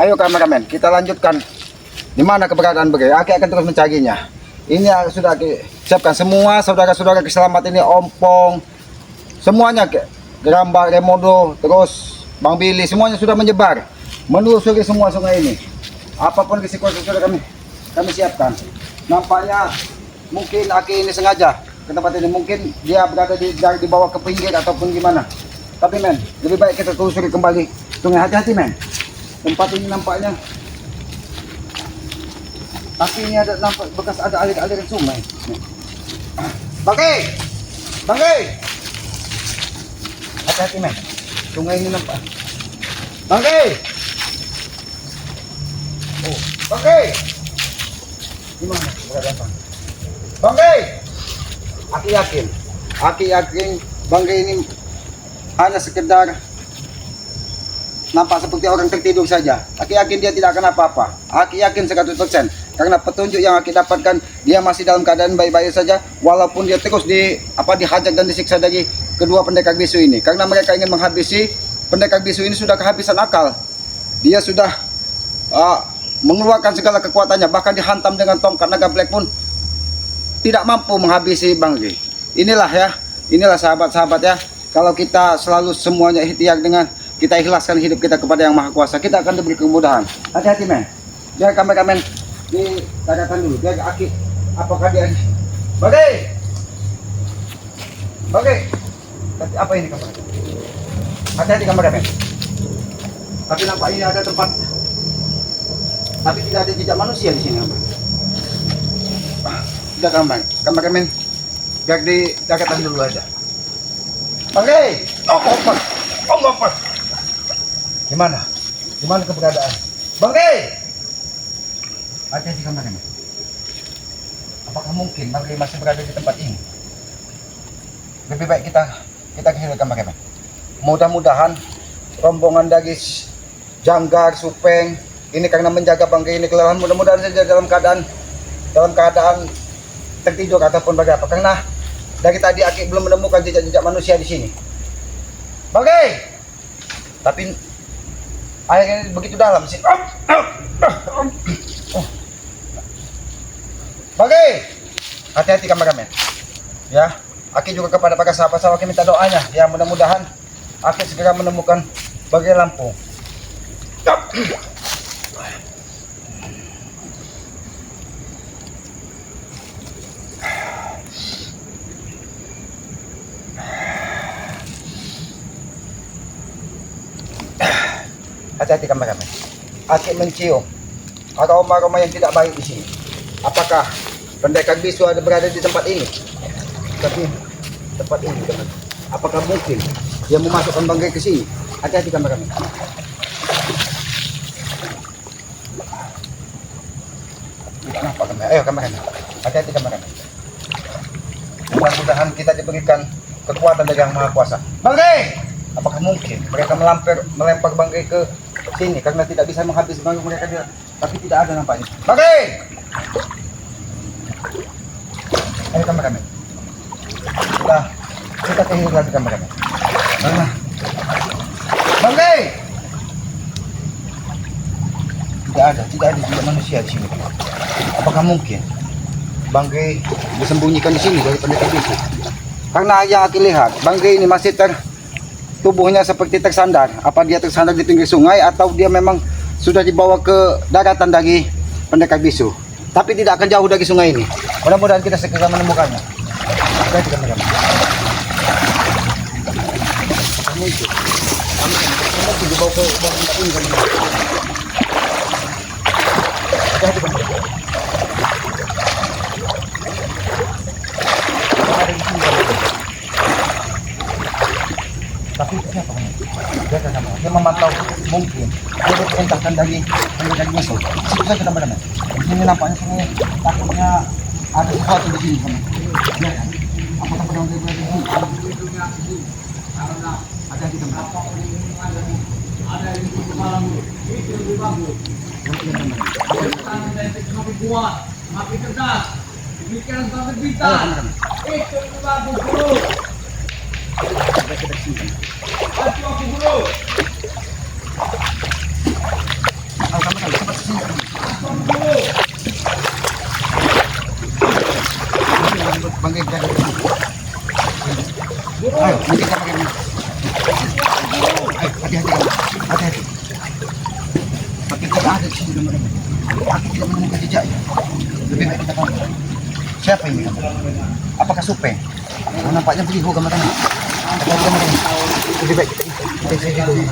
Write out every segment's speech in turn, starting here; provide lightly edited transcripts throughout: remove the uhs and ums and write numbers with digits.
Ayo kameramen, kita lanjutkan. Di mana keberadaan Bangke? Aki akan terus mencarinya. Ini yang sudah Aki siapkan semua saudara-saudara keselamat ini, Ompong, semuanya Gerambak, Remodo, terus Bang Billy, semuanya sudah menyebar menelusuri semua sungai ini. Apapun risiko sudah kami siapkan. Nampaknya mungkin Aki ini sengaja ke tempat ini, mungkin dia berada di bawah ke pinggir ataupun gimana. Tapi men, lebih baik kita telusuri kembali sungai. Hati-hati men, tempat ini nampaknya tapi ini ada nampak bekas ada aliran sungai. Bangke, Bangke, hati-hati men, sungai ini nampak. Bangke, oh Bangke, gimana keberadaan Bangke? Bangke, Aki yakin Bangke ini hanya sekedar nampak seperti orang tertidur saja. Aki yakin dia tidak akan apa-apa. Aki yakin 100%. Karena petunjuk yang Aki dapatkan, dia masih dalam keadaan baik-baik saja, walaupun dia terus dihajar dan disiksa dari kedua pendekar bisu ini. Karena mereka ingin menghabisi pendekar bisu ini, sudah kehabisan akal. Dia sudah mengeluarkan segala kekuatannya, bahkan dihantam dengan tongkat naga black pun tidak mampu menghabisi Bangke. Inilah sahabat-sahabat ya. Kalau kita selalu semuanya ikhtiar dengan kita ikhlaskan hidup kita kepada Yang Maha Kuasa, kita akan diberi kemudahan. Hati-hati men. Biar kameramen di daratan dulu. Biar Aki, apakah dia Bangke? Bangke. Apa ini kameramen? Hati-hati kameramen. Tapi nampak ini ada tempat, tapi tidak ada jejak manusia di sini. Sudah kameramen. Biar di daratan dulu aja. Bangke. Oh, ngomong. Gimana keberadaan Bangke? Hati-hati kameramen. Apakah mungkin Bangke masih berada di tempat ini? Lebih baik kita kehilangan kameramen. Mudah-mudahan rombongan dari Janggar, Supeng ini karena menjaga Bangke ini kelelahan, mudah-mudahan saja dalam keadaan tertidur ataupun bagaimana. Karena dari tadi Aki belum menemukan jejak-jejak manusia di sini. Bangke. Tapi airnya begitu dalam sih. Bangke, hati-hati kameramen. Ya, Aki juga kepada para sahabat-sahabat Aki minta doanya. Ya, mudah-mudahan Aki segera menemukan Bangke Lampung. Hati-hati kameramen. Aki mencium aroma yang tidak baik di sini. Apakah pendekar bisu ada berada di tempat ini? Tapi tempat ini, apakah mungkin dia memasukkan Bangke ke sini? Hati-hati kameramen. Tidak nampak kameramen. Ayo kameramen. Hati-hati kameramen. Mudah-mudahan kita diberikan kekuatan dari Yang Maha Kuasa. Bangke! Apakah mungkin mereka melempar Bangke ke sini karena tidak bisa menghabisi Bangke mereka dia, tapi tidak ada nampaknya. Bangke! Ayo kameramen. Kita kehilangan lagi kameramen. Bangke! Tidak ada juga manusia di sini. Apakah mungkin Bangke disembunyikan di sini dari pendekar bisu? Karena yang Aki lihat, Bangke ini masih tubuhnya seperti tersandar. Apa dia tersandar di pinggir sungai atau dia memang sudah dibawa ke daratan dari pendekar bisu? Tapi tidak akan jauh dari sungai ini. Mudah-mudahan kita segera menemukannya. Jadi teman-teman. Kami dibawa ke ini kan. Jadi teman-teman. Tapi itu siapa? Dia memantau, mungkin dia diperintahkan dari musuh. Situ saja teman-teman. Di sini nampaknya sini takutnya ada sesuatu di sini. Ya kan? Apakah pedang dia berada di sini? Ada di tempat. Ada di malam itu lebih bagus. Makin kuat, makin cerdas. Demikian sampai bintang. Itu lebih bagus dulu. Aku bro. ada di sini teman-teman. Aku tidak menemukan jejaknya. Lebih baik kita tanya. Siapa ini? Apakah Supeng? Oh, nampaknya begitu teman-teman. Lebih baik kita isi dulu.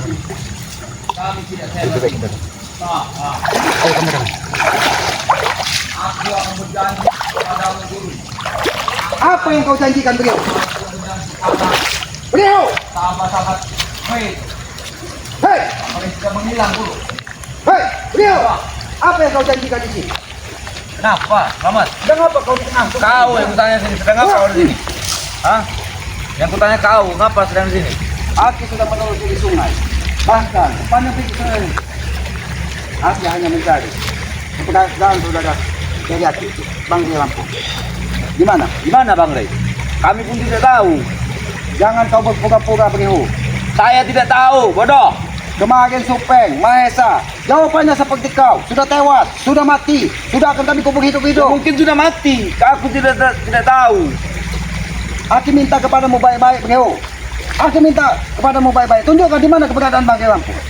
Lebih baik kita. Ayo teman-teman. Aku akan berjanji padamu guru. Apa yang kau janjikan beliau? Beliau! Sahabat-sahabat, hei, Hei! mereka sudah menghilang guru. Hei! Beliau! Apa yang kau janjikan di sini? Kenapa, Selamat? Sedang apa kau di tengah? Kau yang kutanya sini, sedang apa kau di sini? Hah? Yang kutanya kau, ngapa sedang di sini? Aku sudah menelusuri sungai. Bahkan sepanjang pinggir sungai. Aku hanya mencari. Keberadaan saudara dari hati Bang Rey Lampung. Di mana? Di mana Bang Rey? Kami pun tidak tahu. Jangan kau berpura-pura berihu. Saya tidak tahu, bodoh. Kemarin Supeng, Mahesa, jawabannya seperti kau. Sudah tewas, sudah mati, sudah akan kami kubur hidup-hidup. Mungkin sudah mati. Aku tidak tahu. Aku minta kepadamu baik-baik berihu. Aku minta kepadamu baik-baik. Tunjukkan di mana keberadaan Bang Rey Lampung.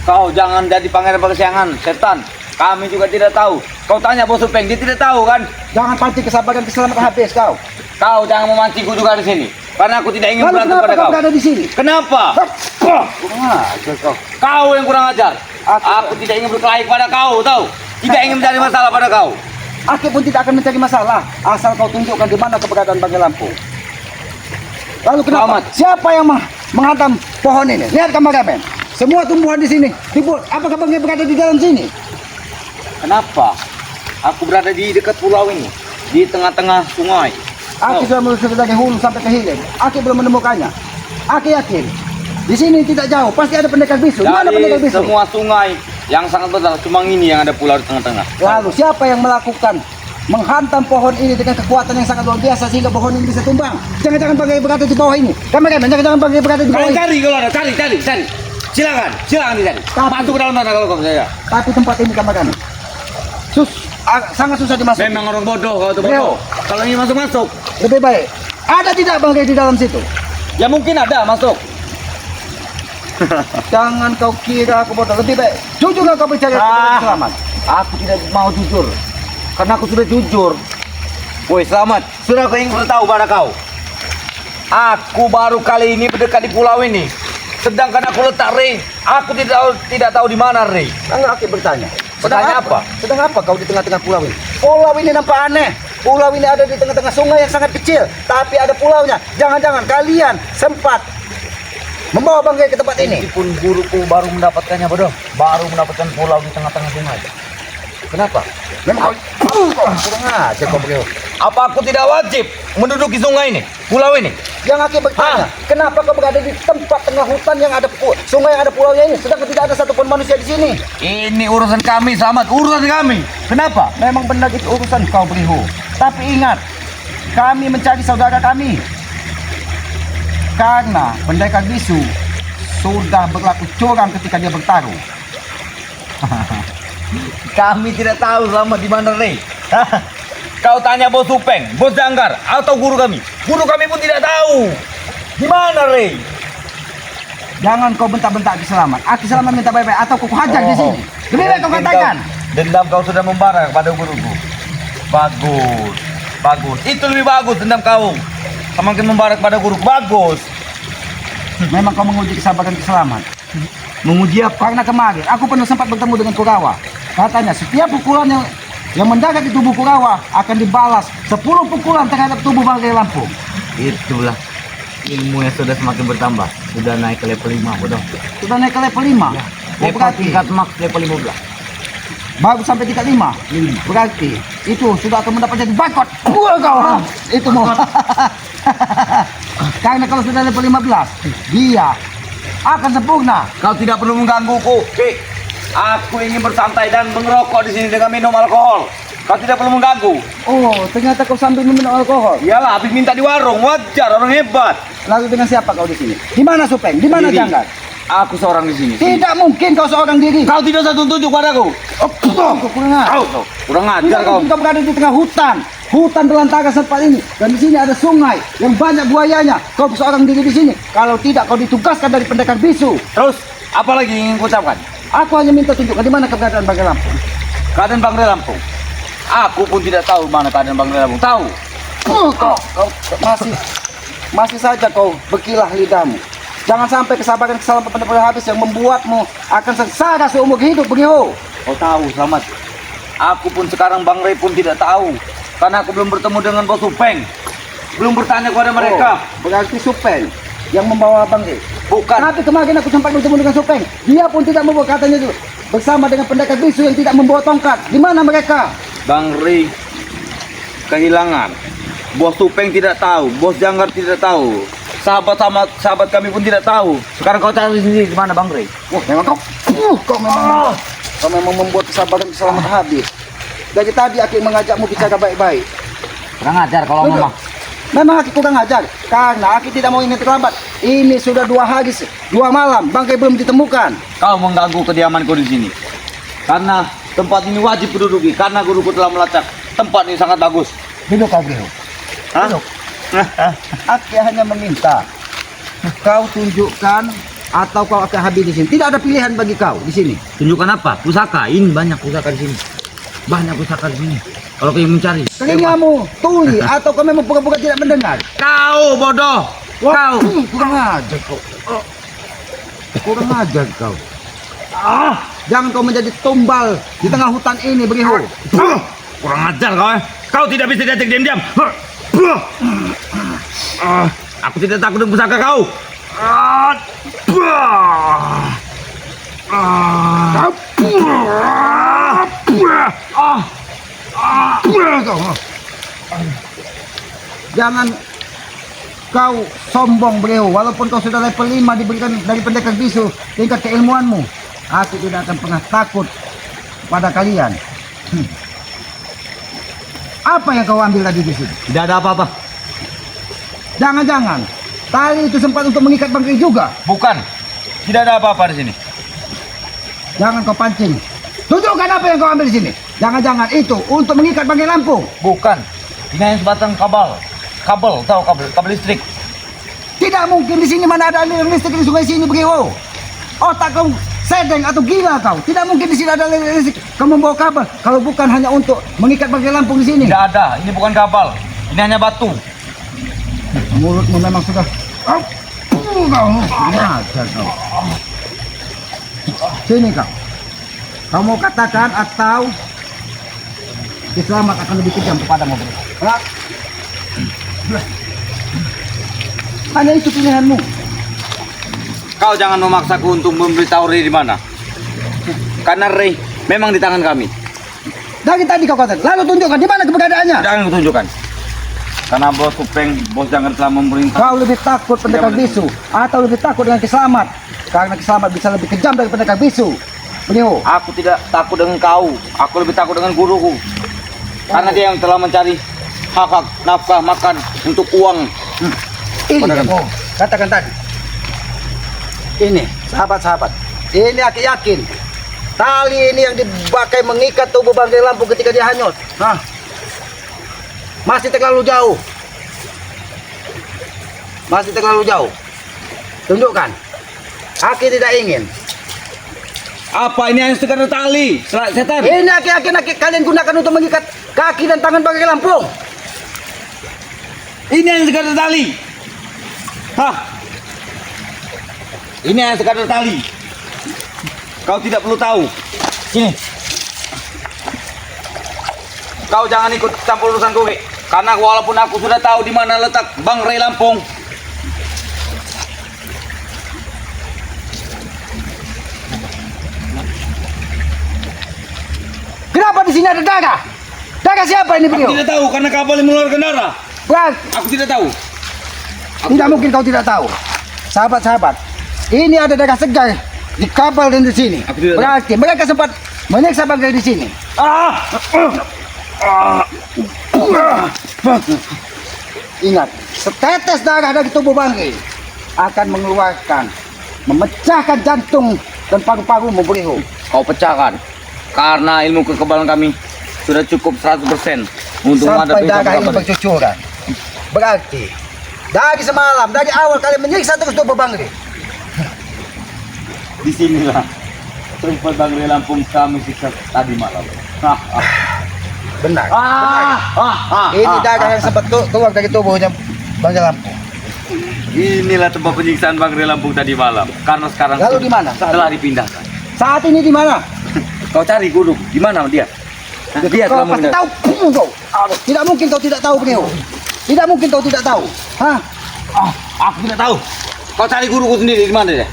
Kau jangan jadi pangeran persiangan, setan. Kami juga tidak tahu. Kau tanya Bos Supeng, dia tidak tahu kan? Jangan pancing kesabaran keselamatan habis kau. Kau jangan memancingku juga di sini. Karena aku tidak ingin Lalu berantem kenapa pada kau kau. berada di sini? Kenapa? Kurang ajar kau. Kau yang kurang ajar. Aku- Aku tidak ingin berkelahi pada kau, tahu? Tidak ingin mencari masalah pada kau. Aku pun tidak akan mencari masalah asal kau tunjukkan di mana keberadaan Bang Rey Lampung. Lalu kenapa? Selamat. Siapa yang menghantam pohon ini? Lihat kameramen. Semua tumbuhan di sini. Apakah Bang Rey berada di dalam sini? Kenapa? Aku berada di dekat pulau ini, di tengah-tengah sungai. Aku sudah menelusuri dari hulu sampai ke hilir. Aku belum menemukannya. Aku yakin di sini tidak jauh. Pasti ada pendekar bisu. Di mana pendekar Dari bisu? semua sungai yang sangat besar, cuma ini yang ada pulau di tengah-tengah. Lalu siapa yang melakukan menghantam pohon ini dengan kekuatan yang sangat luar biasa sehingga pohon ini bisa tumbang? Jangan-jangan Bang Rey berada di bawah ini. Kameramen, jangan-jangan Bang Rey berada di bawah Kalian ini. cari kalau ada, cari. Silakan dicari. Masuk ke dalam sana kalau kau saya. Tapi tempat ini kameramen sangat susah dimasuki. Memang orang bodoh kau itu Leo. bodoh. Kalau ingin masuk. Lebih baik. Ada tidak Bang Rey di dalam situ? Ya mungkin ada masuk. Jangan kau kira aku bodoh. Lebih baik. Jujur kau percaya selamat. Aku tidak mau jujur. Karena aku sudah jujur. Woi Selamat, sudah aku ingin beritahu pada kau. Aku baru kali ini mendekat di pulau ini. Sedangkan aku letak Rey. Aku tidak tahu di mana Rey. Lalu aku bertanya. Bertanya apa? Sedang apa kau di tengah-tengah pulau ini? Pulau ini nampak aneh. Pulau ini ada di tengah-tengah sungai yang sangat kecil. Tapi ada pulaunya. Jangan-jangan kalian sempat membawa Bang Rey ke tempat ini. Meskipun guruku baru mendapatkannya bodoh. Baru mendapatkan pulau di tengah-tengah sungai. Kenapa? Memang kurang aja kau beliau. Apa aku tidak wajib menduduki sungai ini? Pulau ini? Yang aku bertanya, kenapa kau berada di tempat tengah hutan yang ada sungai yang ada pulaunya ini, sedangkan tidak ada satupun manusia di sini? Ini urusan kami, Selamat. Urusan kami. Kenapa? Memang benar itu urusan kau beliau. Tapi ingat, kami mencari saudara kami. Karena pendekar bisu sudah berlaku curang ketika dia bertarung. Kami tidak tahu Selamat di mana Rey. Kau tanya Bos Supeng, Bos Janggar, atau guru kami. Guru kami pun tidak tahu di mana Rey. Jangan kau bentak-bentak Ki Selamat. Aki Selamat minta baik-baik atau kau hajar di sini. Lebih baik kau Mungkin katakan. Dendam kau sudah membara kepada guruku. Bagus. Itu lebih bagus dendam kau. Semakin membara kepada guru. Bagus. Memang kau menguji kesabaran Ki Selamat. Menguji apa? Karena kemarin aku pernah sempat bertemu dengan Kurawa. Katanya setiap pukulan yang mendarat di tubuh Kurawa akan dibalas 10 pukulan terhadap tubuh Bang Rey Lampung. Itulah ilmu yang sudah semakin bertambah. Sudah naik ke level 5 bodoh. Sudah naik ke level 5. Level Berarti tingkat max level 15. baru sampai tingkat 5. Berarti itu sudah akan mendapat jadi bakot. Kau. Itu mau. Karena kalau sudah level 15, dia akan sempurna. Kau tidak perlu menggangguku. Aku ingin bersantai dan mengerokok di sini dengan minum alkohol. Kau tidak perlu mengganggu. Oh, ternyata kau sambil minum alkohol. Iyalah, habis minta di warung. Wajar, orang hebat. Lalu dengan siapa kau di sini? Di mana Supeng? Di mana Diri. Janggar? Aku seorang di sini. Tidak mungkin kau seorang diri. Kau tidak usah tunjuk padaku. Kau kurang ajar. Kau kurang ajar Tidak kau. mungkin kau berada di tengah hutan. Hutan belantara sempat ini. Dan di sini ada sungai yang banyak buayanya. Kau seorang diri di sini. Kalau tidak kau ditugaskan dari pendekar bisu. Terus, apa lagi yang ingin ku ucapkan? Aku hanya minta tunjukkan di mana keberadaan Bang Ray Lampung. Keadaan Bang Ray Lampung. Aku pun tidak tahu mana keadaan Bang Ray Lampung. Tahu? Kau masih saja kau berkilah lidahmu. Jangan sampai kesabaran kesalahan benar-benar habis yang membuatmu akan sengsara seumur hidup begitu. Kau tahu, Selamat. Aku pun sekarang Bang Ray pun tidak tahu. Karena aku belum bertemu dengan Bos Supeng. Belum bertanya kepada mereka. Berarti Supeng yang membawa Bang Ray. Bukan. Tapi kemarin aku sempat bertemu dengan Supeng. Dia pun tidak membawa, katanya itu bersama dengan pendekar bisu yang tidak membawa tongkat. Di mana mereka? Bang Ray kehilangan. Bos Supeng tidak tahu. Bos Janggar tidak tahu. Sahabat kami pun tidak tahu. Sekarang kau cari sendiri di mana Bang Ray. Memang kau memang membuat kesabaran keselamatan habis. Dari tadi aku mengajakmu bicara baik-baik. Kurang ajar kalau Duduk. Memang aku kurang ajar karena aku tidak mau ingin terlambat. Ini sudah 2 hari 2 malam Bang Ray belum ditemukan. Kau mengganggu kediamanku di sini. Karena tempat ini wajib kududuki. Karena guruku telah melacak. Tempat ini sangat bagus. Duduk kau Bro. Hah? Duduk. Aku hanya meminta kau tunjukkan atau kau akan habis di sini. Tidak ada pilihan bagi kau di sini. Tunjukkan apa? Pusaka. Ini banyak pusaka di sini. Banyak pusaka di sini. Kalau kau ingin mencari. Telingamu tuli atau kau memang pura-pura tidak mendengar? Kau bodoh. Kau. Kurang ajar kau. Kurang ajar kau. Jangan kau menjadi tumbal di tengah hutan ini, Beriho. Kurang ajar kau. Kau tidak bisa diajak diam-diam. Aku tidak takut dengan pusaka kau. Jangan kau sombong, Beriho. Walaupun kau sudah level 5 diberikan dari pendekar bisu tingkat keilmuanmu, aku tidak akan pernah takut pada kalian. Apa yang kau ambil tadi di sini? Tidak ada apa-apa. Jangan-jangan tali itu sempat untuk mengikat Bang Ray juga. Bukan. Tidak ada apa-apa di sini. Jangan kau pancing. Tunjukkan apa yang kau ambil di sini. Jangan-jangan itu untuk mengikat Bang Ray Lampung. Bukan. Ini hanya sebatang kabel. Kabel, tahu kabel? Kabel listrik. Tidak mungkin di sini mana ada aliran listrik di sungai sini, Beriho. Otak kau sedeng atau gila kau? Tidak mungkin di sini ada aliran listrik. Kau membawa kabel kalau bukan hanya untuk mengikat Bang Ray Lampung di sini. Tidak ada. Ini bukan kabel. Ini hanya batu. Mulutmu memang sudah. Kau ajar kau. Sini kau. Kau mau katakan atau Selamat akan lebih kejam kepadamu, Bro. Hanya itu pilihanmu. Kau jangan memaksaku untuk memberitahu Ray di mana. Karena Ray memang di tangan kami. Dari tadi kau katakan, lalu tunjukkan di mana keberadaannya. Jangan kutunjukkan. Karena Bos Supeng, Bos Janggar telah memerintah. Kau lebih takut pendekar bisu atau lebih takut dengan Kiselamat? Karena Kiselamat bisa lebih kejam dari pendekar bisu. Beliau. Aku tidak takut dengan kau. Aku lebih takut dengan guruku. Karena dia yang telah mencari hak-hak nafkah makan untuk uang. Ini yang kau katakan tadi. Ini, sahabat-sahabat. Ini aku yakin. Tali ini yang dipakai mengikat tubuh Bang Ray Lampung ketika dia hanyut. Hah? Masih terlalu jauh. Masih terlalu jauh. Tunjukkan. Aku tidak ingin. Apa ini hanya sekadar tali? Setan. Ini aki-aki kalian gunakan untuk mengikat kaki dan tangan Bang Ray Lampung. Ini hanya sekadar tali. Hah? Ini hanya sekadar tali. Kau tidak perlu tahu. Sini. Kau jangan ikut campur urusan gue. Karena walaupun aku sudah tahu di mana letak Bang Ray Lampung, Kenapa di sini ada darah? Darah siapa ini aku beliau? tidak tahu karena kapal yang mengeluarkan darah. Bang, Aku tidak tahu. tidak mungkin kau tidak tahu. Sahabat-sahabat, ini ada darah segar di kapal dan di sini. Aku tidak tahu. Berarti mereka sempat menyiksa Bang Ray di sini. Ingat, setetes darah dari tubuh Bang Ray akan mengeluarkan, memecahkan jantung dan paru-parumu, Beliau. Kau pecahkan. Karena ilmu kekebalan kami sudah cukup 100% untuk Sampai menghadapi darah ini kapal. bercucuran. Berarti dari semalam, dari awal kalian menyiksa terus tubuh Bang Ray. Disinilah tempat Bang Rey Lampung kami siksa tadi malam. Benar. Ini Ini darah yang sempat keluar dari tubuhnya Bang Lampung. Inilah tempat penyiksaan Bang Rey Lampung tadi malam. Karena sekarang Lalu di mana? telah dipindahkan. Saat ini di mana? Kau cari guru, di mana dia? Dia Kau telah pasti mengendap. tahu. Kau. Tidak mungkin kau tidak tahu, beliau. Tidak mungkin kau tidak tahu. Hah? Aku tidak tahu. Kau cari guruku sendiri di mana dia?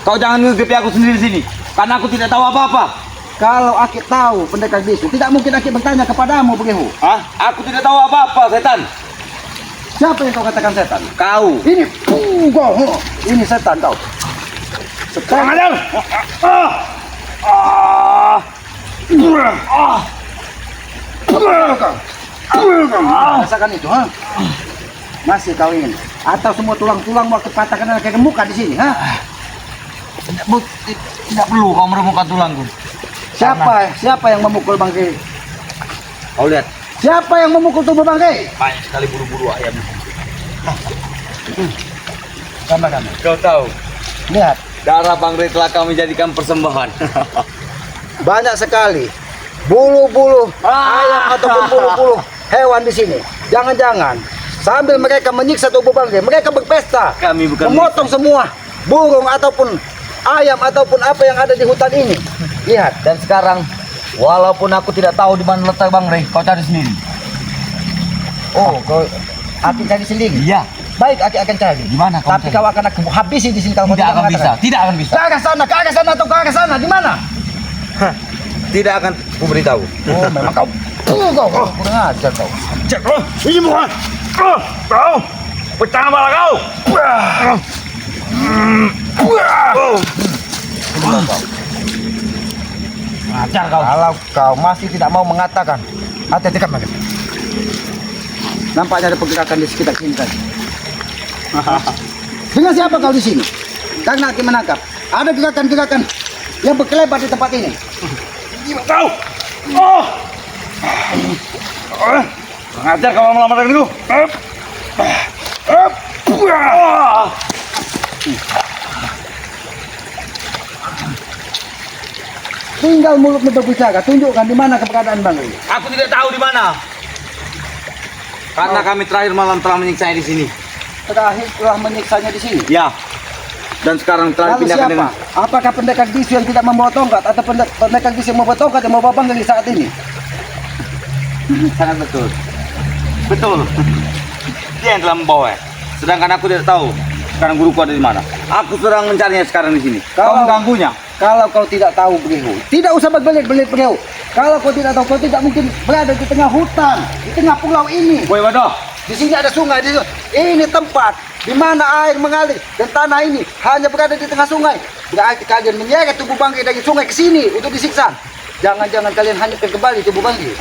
Kau jangan ngegepi aku sendiri di sini. Karena aku tidak tahu apa-apa. Kalau Aki tahu pendekar bisu, tidak mungkin Aki bertanya kepadamu, beliau. Aku tidak tahu apa-apa, setan. Siapa yang kau katakan setan? Kau. Ini kau. Ini setan kau. Setan. Ajar. Rasakan itu, ha? Masih kau ingin? Atau semua tulang-tulang mau kepatahkan kayak muka di sini, ha? Tidak perlu kau meremukan tulangku. Siapa yang memukul Bang Rey? Kau lihat, Siapa yang memukul tubuh Bang Rey? banyak sekali buru-buru ayam. Gambar-gambar. Kau tahu, Lihat, darah Bang Rey telah kami jadikan persembahan. banyak sekali bulu-bulu ayam ataupun bulu-bulu hewan di sini. Jangan-jangan sambil mereka menyiksa tubuh Bang Rey, mereka berpesta, Kami bukan memotong semua burung ataupun ayam ataupun apa yang ada di hutan ini. Lihat, Dan sekarang, walaupun aku tidak tahu di mana letak Bang Rey, kau cari sendiri. kau Aki cari sendiri. Iya. Baik, Aki akan cari. Di mana kau Tapi cari? kau akan aku habisi di sini kalau kau Tidak akan bisa, mengatakan. tidak akan bisa. Ke arah sana atau ke arah sana? Di mana? Tidak akan ku beritahu. Oh, memang kau. Kau kurang ajar kau. Cek lo, ini bukan. Kau, pecah kepala kau. Ajar kau. Kalau kau masih tidak mau mengatakan, hati-hati kan Bang. Nampaknya ada pergerakan di sekitar sini tadi. Dengan siapa kau di sini? Karena Aki menangkap ada gerakan-gerakan yang berkelebat di tempat ini. Kau. Ngajar kau melamar itu. Tinggal mulutmu berbicara, tunjukkan di mana keberadaan Bang ini. Aku tidak tahu di mana. Karena kami terakhir malam telah menyiksa di sini. Terakhir telah menyiksanya di sini. Ya. Dan sekarang telah Lalu dipindahkan siapa? dengan Apakah pendekar bisu yang tidak membawa tongkat atau pendekar bisu yang membawa tongkat yang membawa Bang Rey saat ini? sangat betul. Betul. Dia yang telah membawa. Sedangkan aku tidak tahu sekarang guruku ada di mana. Aku sedang mencarinya sekarang di sini. Kau Kalau- mengganggunya. Kalau kau tidak tahu beliau, tidak usah berbelit-belit beliau. Kalau kau tidak tahu, kau tidak mungkin berada di tengah hutan, di tengah pulau ini. Woi waduh. Di sini ada sungai, di sini. Ini tempat di mana air mengalir dan tanah ini hanya berada di tengah sungai. Berarti kalian menyeret tubuh Bang Rey dari sungai ke sini untuk disiksa. Jangan-jangan kalian hanyutkan kembali tubuh Bang Rey.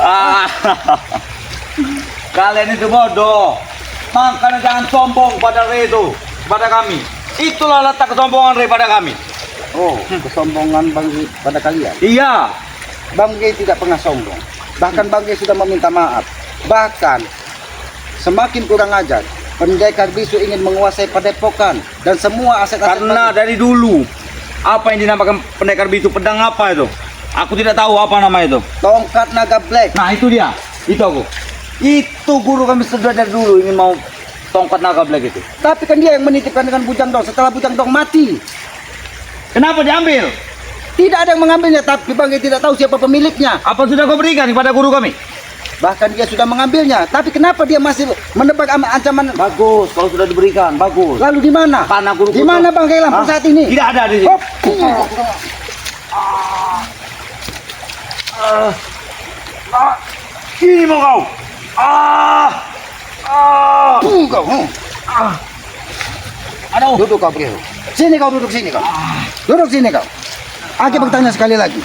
Kalian itu bodoh. Makanya jangan sombong pada Rey itu, pada kami. Itulah letak kesombongan Rey pada kami. Oh, kesombongan Bang Rey pada kalian. Iya. Bang Rey tidak pernah sombong. Bahkan Bang Rey sudah meminta maaf. Bahkan semakin kurang ajar, pendekar bisu ingin menguasai padepokan dan semua aset-aset Karena Bang Rey. dari dulu apa yang dinamakan pendekar bisu, pedang apa itu? Aku tidak tahu apa nama itu. Tongkat naga black. Nah itu dia, itu aku. Itu guru kami sudah dari dulu ingin mau tongkat naga black itu. Tapi kan dia yang menitipkan dengan Bujang Dong setelah Bujang Dong mati. Kenapa diambil? Tidak ada yang mengambilnya, tapi Bang Rey tidak tahu siapa pemiliknya. Apa sudah kau berikan kepada guru kami? Bahkan dia sudah mengambilnya, tapi kenapa dia masih menebak ancaman? Bagus, kalau sudah diberikan, bagus. Lalu di mana? Karena guru Di mana Bang Rey Lampung saat ini? Tidak ada di sini. Hop. Ini mau kau. Kau. Aduh. Duduk kau beliau. Sini kau duduk sini kau. Duduk sini kau. Aki bertanya sekali lagi.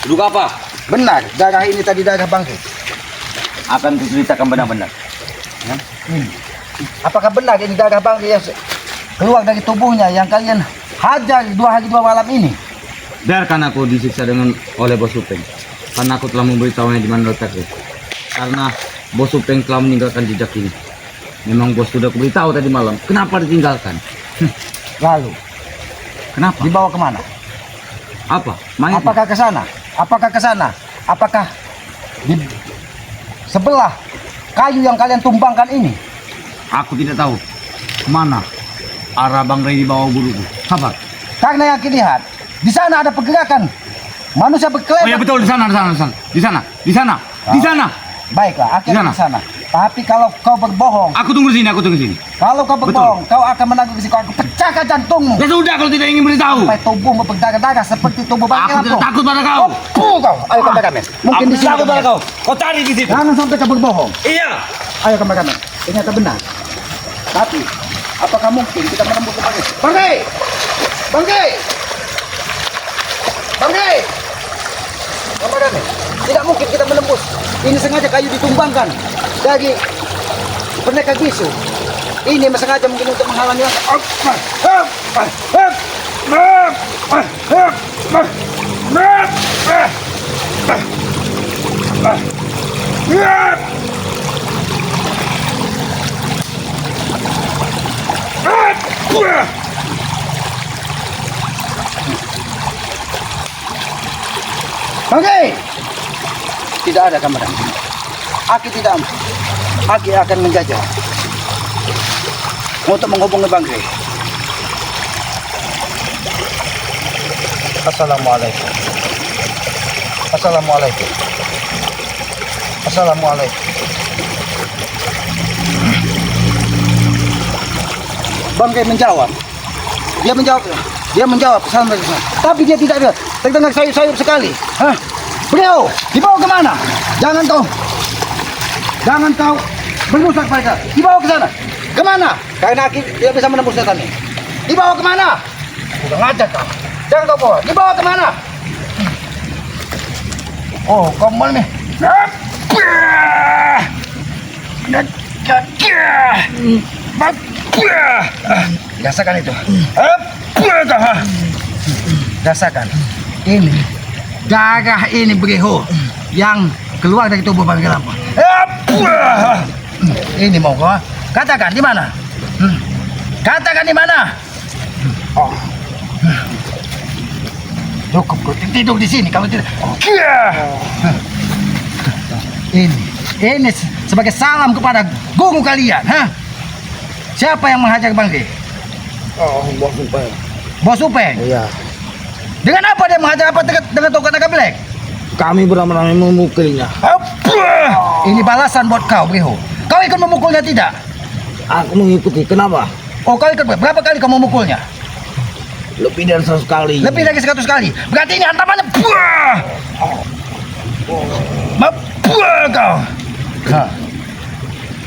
Duduk apa? Benar, darah ini tadi darah Bang Rey. Akan kuceritakan benar-benar. Apakah benar ini darah Bang Rey yang keluar dari tubuhnya yang kalian hajar 2 hari 2 malam ini? Biarkan aku disiksa dengan oleh Bos Upeng. Karena aku telah memberitahunya di mana letaknya. Karena Bos Upeng telah meninggalkan jejak ini. Memang Bos sudah aku beritahu tadi malam. Kenapa ditinggalkan? Lalu Kenapa? Dibawa kemana? Apa? Mayatnya? Apakah ke sana? Apakah ke sana? Apakah di sebelah kayu yang kalian tumbangkan ini? Aku tidak tahu. Kemana arah Bang Rey dibawa guruku? Sabar. Karena yang lihat di sana ada pergerakan manusia Oh berkelebat. ya betul, di sana. Baiklah, Di sana. akhirnya ke sana. Tapi kalau kau berbohong, Aku tunggu sini. kalau kau berbohong, kau akan menanggung risiko aku pecahkan jantungmu. Ya sudah kalau tidak ingin beritahu. Sampai tubuhmu berdarah-darah seperti tubuh Bang Aku tidak Lampung. takut pada kau. Kau, ayo kembali kami. Mungkin Aku di sini. takut pada kau. kau. Kau cari di situ. Jangan sampai kau berbohong. Iya. Ayo kembali kami. Ternyata benar. Tapi apakah mungkin kita menembus ke Bangke? Bangke! Bangke! Bangke! Kembali kami. Tidak mungkin kita menembus. Ini sengaja kayu ditumbangkan dari pendekar bisu. Ini sengaja mungkin untuk menghalangi. Bangke! Tidak ada kameran. Aki tidak. Aki akan menjajah untuk menghubungi Bangke. Assalamualaikum. Assalamualaikum. Assalamualaikum. Bangke menjawab. Dia menjawab. Assalamualaikum. Tapi dia tidak ada. Terdengar sayup-sayup sekali. Hah? Beliau dibawa kemana? Jangan kau berusak mereka. Dibawa ke sana. Kemana? Karena Aki tidak bisa menembus setan ini. Dibawa kemana? Udah ngajak kau. Jangan kau bawa. Dibawa kemana? Oh, kau mau nih. Rasakan itu. Rasakan. Ini darah ini Breho yang keluar dari tubuh Bang Lampung. Ini mau kau? Katakan di mana? Katakan di mana? Cukup kau tidur di sini kalau tidak. Ini sebagai salam kepada guru kalian, ha? Siapa yang menghajar Bangke? Bos Upeng. Bos Upeng? Iya. Dengan apa dia menghajar? Apa dengan tongkat naga black? Kami beramai-ramai memukulnya. Ini balasan buat kau, Breho. Kau ikut memukulnya tidak? Aku mengikuti. Kenapa? Oh, kau ikut berapa kali kau memukulnya? Lebih dari 100 kali. Lebih dari 100 kali. Berarti ini hantamannya. Kau.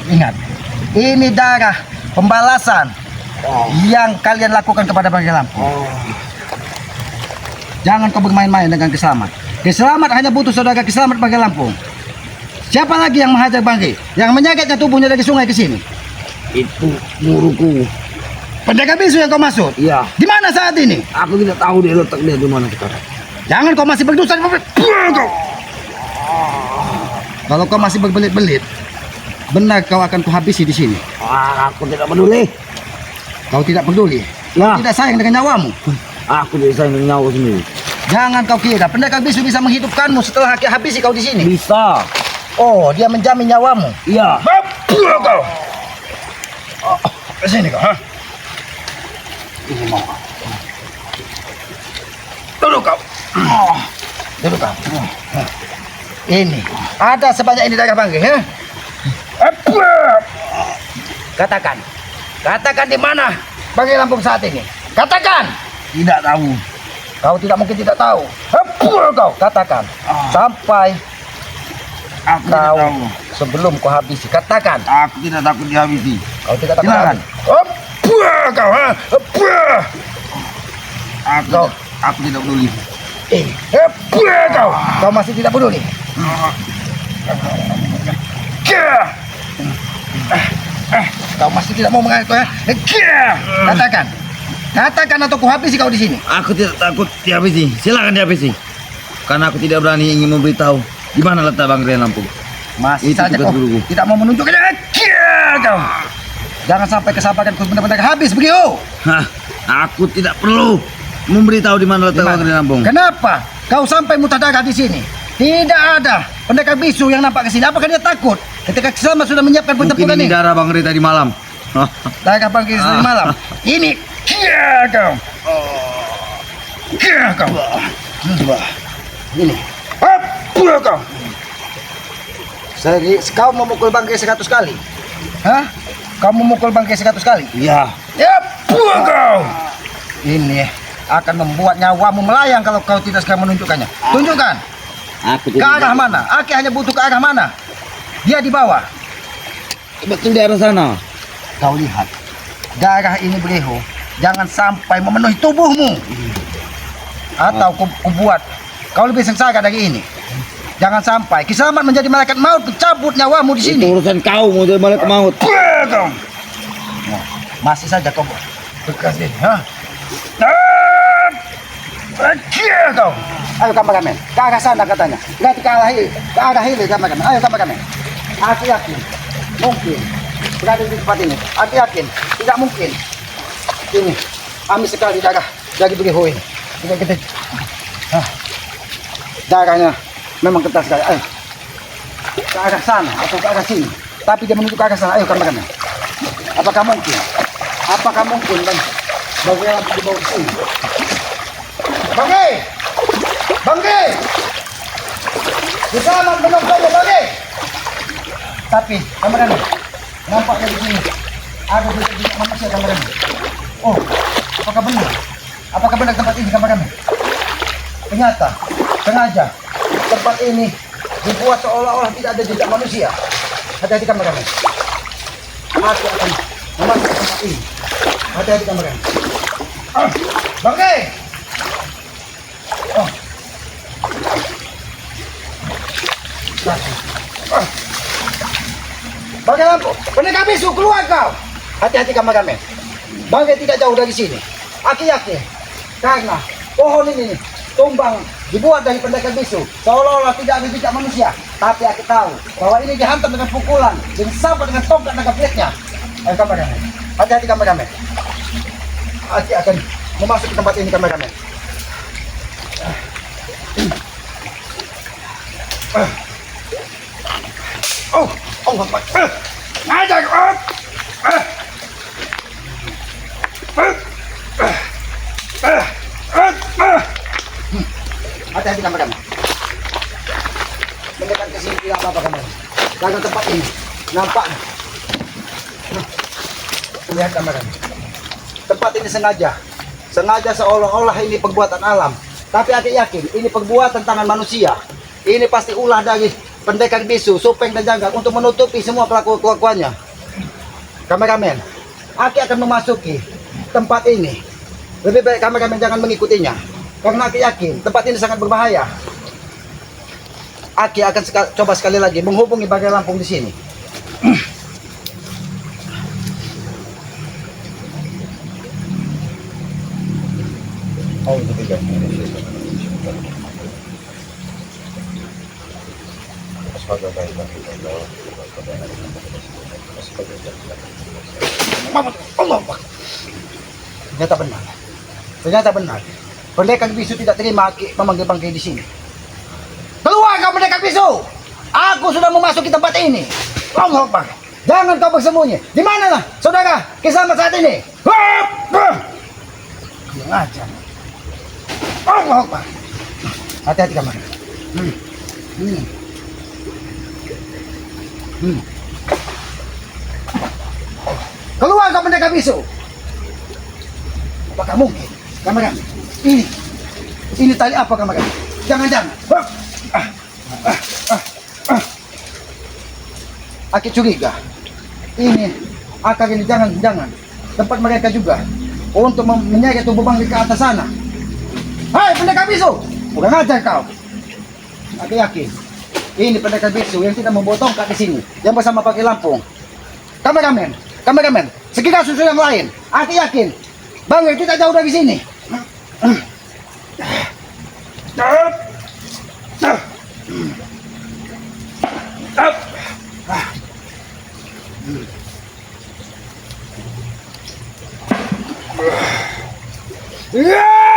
Ingat, ini darah pembalasan yang kalian lakukan kepada Bang Lampung. Jangan kau bermain-main dengan Keselamat. Keselamat hanya butuh saudara Keselamat Bang Lampung. Siapa lagi yang menghajar Bangke? Yang menyakitnya tubuhnya dari sungai ke sini? Itu guruku. Pendekar bisu yang kau maksud? Iya. Di mana saat ini? Aku tidak tahu dia letak dia di mana sekarang. Jangan kau masih berdosa. Kalau kau masih berbelit-belit, benar kau akan kuhabisi di sini. Aku tidak peduli. Kau tidak peduli. Ya. Tidak sayang dengan nyawamu. Aku tidak sayang dengan nyawa sendiri. Jangan kau kira pendekar bisu bisa menghidupkanmu setelah habisi kau di sini. Bisa. Oh, dia menjamin nyawamu. Iya. Kau. Sini kau. Ini mau. Duduk kau. Duduk kau. Ini ada sebanyak ini darah Bangke, ya? Katakan di mana Bang Lampung saat ini? Katakan. Tidak tahu. Kau tidak mungkin tidak tahu. Kau katakan sampai Aku tidak tahu. sebelum kau habisi. Katakan. Aku tidak takut dihabisi. Kau tidak takut Silakan. Aku tidak peduli. Kau masih tidak peduli. Kau masih tidak mau mengaku, ya? Katakan atau kuhabisi kau di sini. Aku tidak takut dihabisi. Silakan dihabisi. Karena aku tidak berani ingin memberitahu di mana letak Bang Rey Lampung. Masih Itu saja tugas kau guruku. tidak mau menunjukkannya. Kau. Jangan sampai kesabaran kau benar-benar habis, Brio. Hah, aku tidak perlu. memberitahu di mana letak uang di Lampung. Kenapa kau sampai muntah darah di sini? Tidak ada pendekar bisu yang nampak ke sini. Apakah dia takut ketika Kisama sudah menyiapkan Mungkin pertempuran ini ini? darah Bang Ri tadi malam. Darah Bang Ri tadi malam. Ini kia kau. Kia kau. Ini. Apa kau? Kau memukul Bang Ri 100 kali. Hah? Kau memukul Bang Ri 100 kali? Iya. Ya, buah kau. Ini akan membuat nyawamu melayang kalau kau tidak segera menunjukkannya. Tunjukkan. Aku Ke arah mana? Aki hanya butuh ke arah mana? Dia di bawah. betul di arah sana. Kau lihat. Darah ini Breho. Jangan sampai memenuhi tubuhmu. Atau ku buat kau lebih sengsara dari ini. Jangan sampai Kisama menjadi malaikat maut mencabut nyawamu di sini. Itu urusan kau mau jadi malaikat maut. Kau. Nah, masih saja kau bekas ini, ha? Kia kau. Ayo kameramen, ke arah sana katanya. Nanti ke arah hili kameramen. Ayo kameramen. Aku yakin, mungkin berada di tempat ini. Aku yakin, tidak mungkin. Ini, amis sekali darah dari Breho ini. Tidak gede. Darahnya memang kental sekali. Ayo, ke arah sana atau ke arah sini. Tapi dia menuju ke arah sana. Ayo kameramen. Apakah mungkin? Apakah mungkin dan bagaimana di bawah sini? Bangke! Bangke! Bisa belum saja Bangke! Tapi kameramen, nampaknya di sini ada banyak manusia kameramen. Oh, apakah benar? Apakah benar tempat ini kameramen? Ternyata sengaja tempat ini dibuat seolah-olah tidak ada jejak manusia. Hati-hati kameramen. Aku akan memasuki tempat ini. Hati-hati kameramen. Bangke! Oh. Bangke lampu, pendekar bisu keluar kau. Hati-hati kameramen. Bangke tidak jauh dari sini. Aku yakin karena pohon ini tumbang dibuat dari pendekar bisu seolah-olah tidak ada jejak manusia. Tapi aku tahu bahwa ini dihantam dengan pukulan dan sampai dengan tongkat naga beliknya. Ayo kameramen, hati-hati kameramen. Aku akan memasuki tempat ini kameramen. Oh, Allah Akbar. Ngajak. Hati-hati kameramen. Mendekat ke sini tidak apa-apa kameramen. Jaga tempat ini. Nampak. Lihat kameramen. Tempat ini sengaja seolah-olah ini perbuatan alam. Tapi aku yakin ini perbuatan tangan manusia. Ini pasti ulah dari pendekar bisu, Supeng dan Janggang untuk menutupi semua pelaku-pelakuannya. Kameramen, aku akan memasuki tempat ini. Lebih baik kameramen jangan mengikutinya. Karena aku yakin tempat ini sangat berbahaya. Aku akan coba sekali lagi menghubungi Bagai Lampung di sini. Oh, itu juga. Allah, ternyata benar. Pendekar bisu tidak terima memanggil Bangke di sini. Keluar kau pendekar bisu! Aku sudah memasuki tempat ini. Allah, jangan kau bersembunyi. Di mana lah saudara Kisama saat ini? Yang ajar. Allah, hati-hati kamar. Keluar kau pendekar bisu. Apakah mungkin kameramen? Ini tali apa kameramen? Jangan-jangan. Aku curiga. Ini akar ini jangan-jangan tempat mereka juga untuk menyeret tubuh Bangke ke atas sana. Hai pendekar bisu, kurang ajar kau. Aku yakin ini pendekar bisu yang tidak membawa tongkat di sini, yang bersama Bagai Lampung. Kameramen, segera susul yang lain. Aku yakin Bangke tidak jauh dari sini. Yeah!